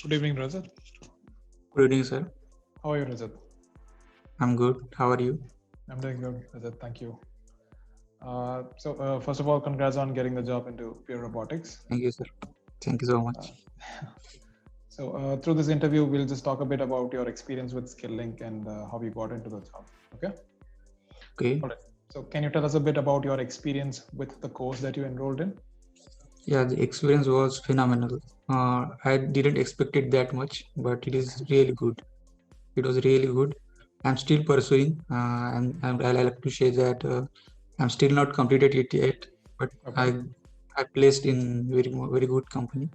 Good evening, Rajat. Good evening, sir. How are you, Rajat? I'm good. How are you? I'm doing good, Rajat. Thank you. First of all, congrats on getting the job into Pure Robotics. Thank you, sir. Thank you so Uh, much. through this interview, we'll just talk a bit about your experience with SkillLink and how you got into the job. Okay. Okay. All right. So, can you tell us a bit about your experience with the course that you enrolled in? Yeah, the experience was phenomenal. I didn't expect it that much, but it is really good. It was really good. I'm still pursuing, and I like to say that I'm still not completed it yet, but Okay. I placed in very good company.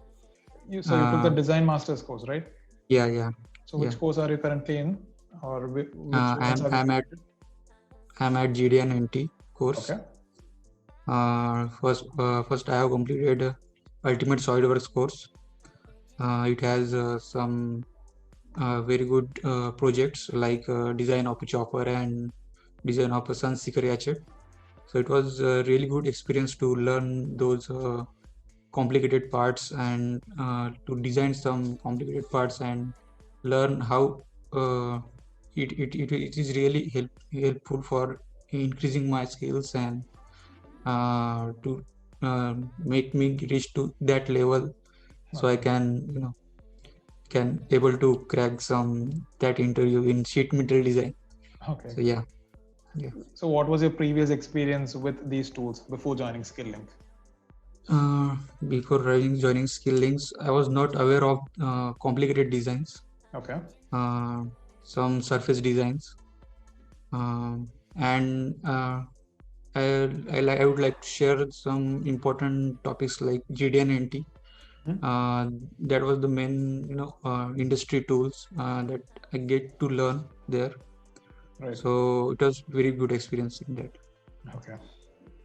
You took the Uh, design master's course, right? yeah, yeah, So, yeah. which course are you currently in, or which Uh, ones I'm have you I'm at completed? I'm at GDN NT course. Okay. First I have completed Ultimate SolidWorks course. It has some very good projects like design of a chopper and design of a Sunseeker hatchet. So it was a really good experience to learn those complicated parts and to design some complicated parts and learn how uh, it is really helpful for increasing my skills and to make me reach to that level so I Okay. can can able to crack some that interview in sheet metal design. Okay. So yeah, yeah. So, what was your previous experience with these tools before joining SkillLink? Uh, Before joining Skill Links, I was not aware of complicated designs, Okay. uh, some surface designs, and I would like to share some important topics like GDN NT. Mhm. That was the main industry tools that I get to learn there. Right. So it was very good experience in that. Okay.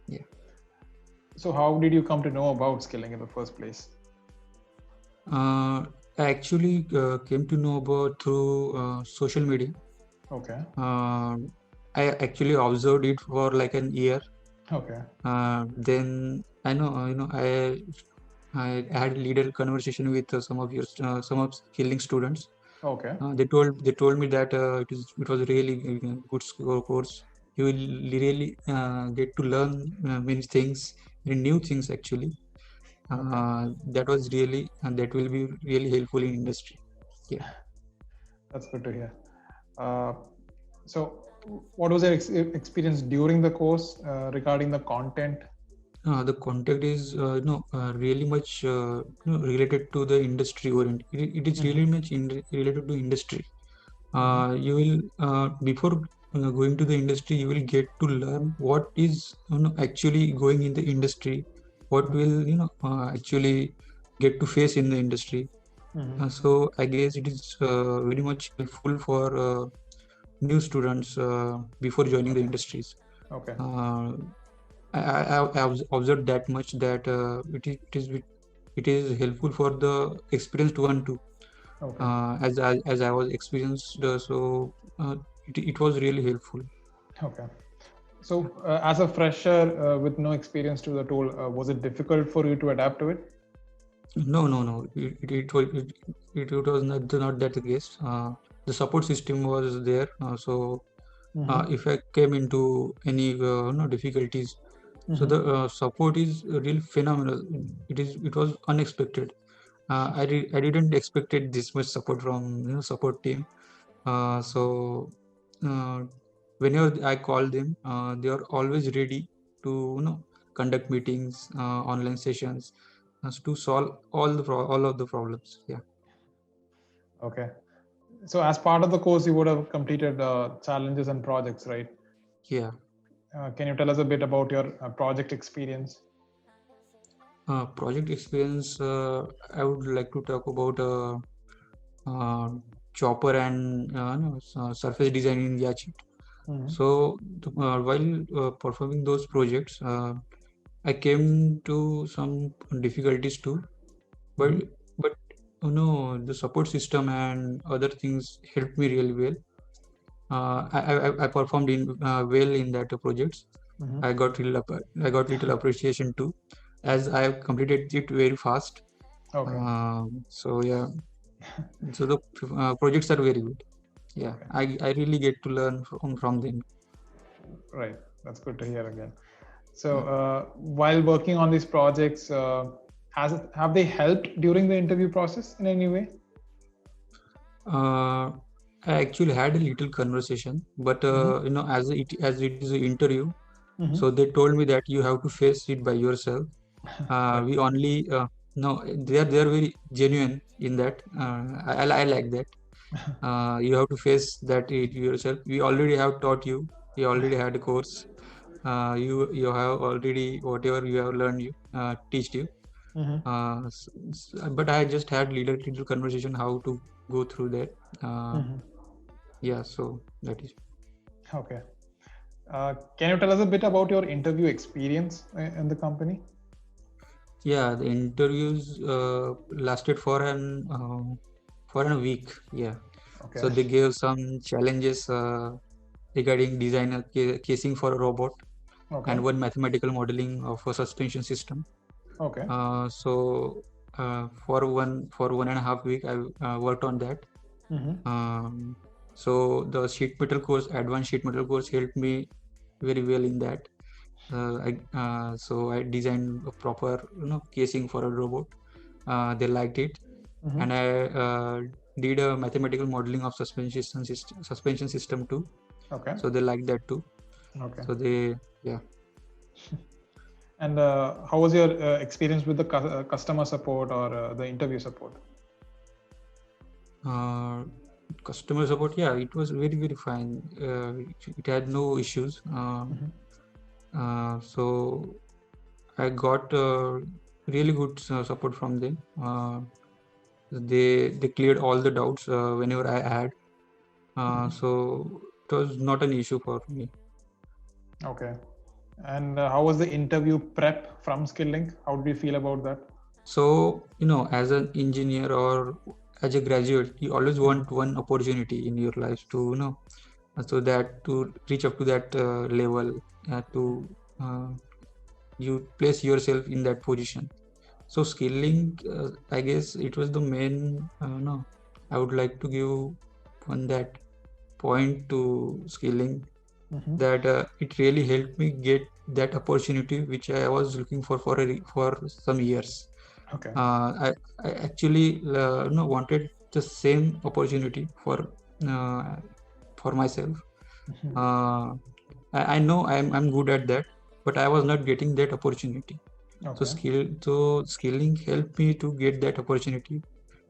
Yeah. So, how did you come to know about skilling in the first place? I actually came to know about through social media. Okay. Uh, I actually observed it for like an year. Okay. Then I know, I had a little conversation with some of skilling students. Okay. They told me that it was a really good course. You will really get to learn many things, many new things actually. Okay. That was really and that will be really helpful in industry. Yeah. That's good to hear. Uh, so, what was your experience during the course regarding the content? The content is really much related to the industry orient. It is Mm-hmm. really much related to industry. Mm-hmm. You will before going to the industry, you will get to learn what is actually going in the industry, what will actually get to face in the industry. Mm-hmm. So I guess it is very much helpful for new students before joining the Okay. industries. Okay. Uh, I observed that much that it is helpful for the experienced one too. Okay. As I was experienced, so it was really helpful. Okay. So, as a fresher with no experience to the tool, was it difficult for you to adapt to it? No. It was not that the case. The support system was there, so Mm-hmm. if I came into any difficulties, so Mm-hmm. the support is really phenomenal. It was unexpected. I didn't expected this much support from support team. So uh, whenever I call them, they are always ready to conduct meetings, online sessions, to solve all of the problems. Yeah, Okay. So, as part of the course, you would have completed challenges and projects, right? yeah. Can you tell us a bit about your project experience? Project experience. I would like to talk about uh, chopper and surface design in Yachit. Mm-hmm. So while performing those projects, I came to some difficulties too. But Mm-hmm. but the support system and other things helped me really well. I performed in well in that projects. Mm-hmm. I got little appreciation too, as I have completed it very fast. Okay. So yeah. So the projects are very good. Yeah, Okay. I really get to learn from them. Right. That's good to hear again. So, Yeah. while working on these projects, have they helped during the interview process in any way? Uh, I actually had a little conversation, but Mm-hmm. as it is an interview, Mm-hmm. so they told me that you have to face it by yourself. Right. We only no, they are very genuine in that. I like that. You have to face that it yourself. We already have taught you. You already had a course. You have already whatever you have learned you teach you. Mm-hmm. But I just had little conversation how to go through that. Uh, Mm-hmm. yeah, so that is. Okay. Can you tell us a bit about your interview experience in the company? Yeah, the interviews lasted for a week. Yeah, Okay. so they gave some challenges regarding casing for a robot Okay. and one mathematical modeling of a suspension system. Okay. For 1.5 week, I worked on that. Mm-hmm. Um, so the advanced sheet metal course helped me very well in that. So I designed a proper casing for a robot. They liked it, Mm-hmm. and I did a mathematical modeling of suspension system too. Okay. So they liked that too. Okay. So they yeah. And how was your experience with the customer support or the interview support? Uh, Customer support, yeah, it was very fine. It had no issues. Mm-hmm. So I got really good support from them. They cleared all the doubts whenever I had. So it was not an issue for me. Okay. And how was the interview prep from Skilling? How did you feel about that? So as an engineer or as a graduate, you always want one opportunity in your life to so that to reach up to that level, to you place yourself in that position. So skilling, I guess it was the main. No, I would like to give on that point to skilling, Mm-hmm. that it really helped me get that opportunity which I was looking for some years. Okay. I actually wanted the same opportunity uh, for myself. Mm-hmm. Uh, I know I'm good at that, but I was not getting that opportunity. Okay. So skilling helped me to get that opportunity,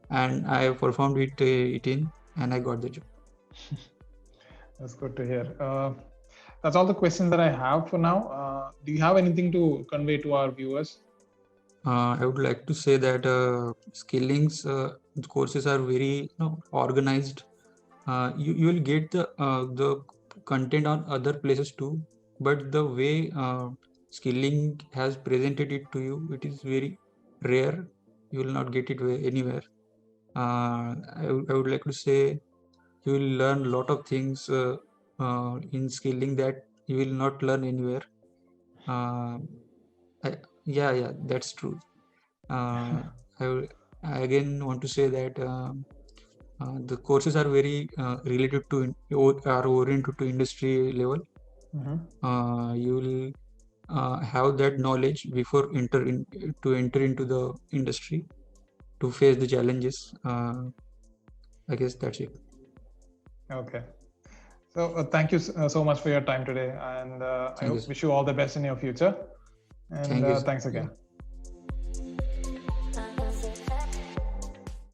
and I performed it in, and I got the job. That's good to hear. That's all the questions that I have for now. Do you have anything to convey to our viewers? I would like to say that skillings courses are very organized. You will get the content on other places too, but the way skilling has presented it to you, it is very rare. You will not get it anywhere. I would like to say you will learn a lot of things in skilling that you will not learn anywhere. Uh, yeah, that's true. Uh, I again want to say that the courses are very related to are oriented to industry level. Mm-hmm. You will have that knowledge before to enter into the industry to face the challenges. I guess that's it. Okay. So thank you so much for your time today, and I Thank you. wish you all the best in your future. And Thank you. thanks Yeah. again.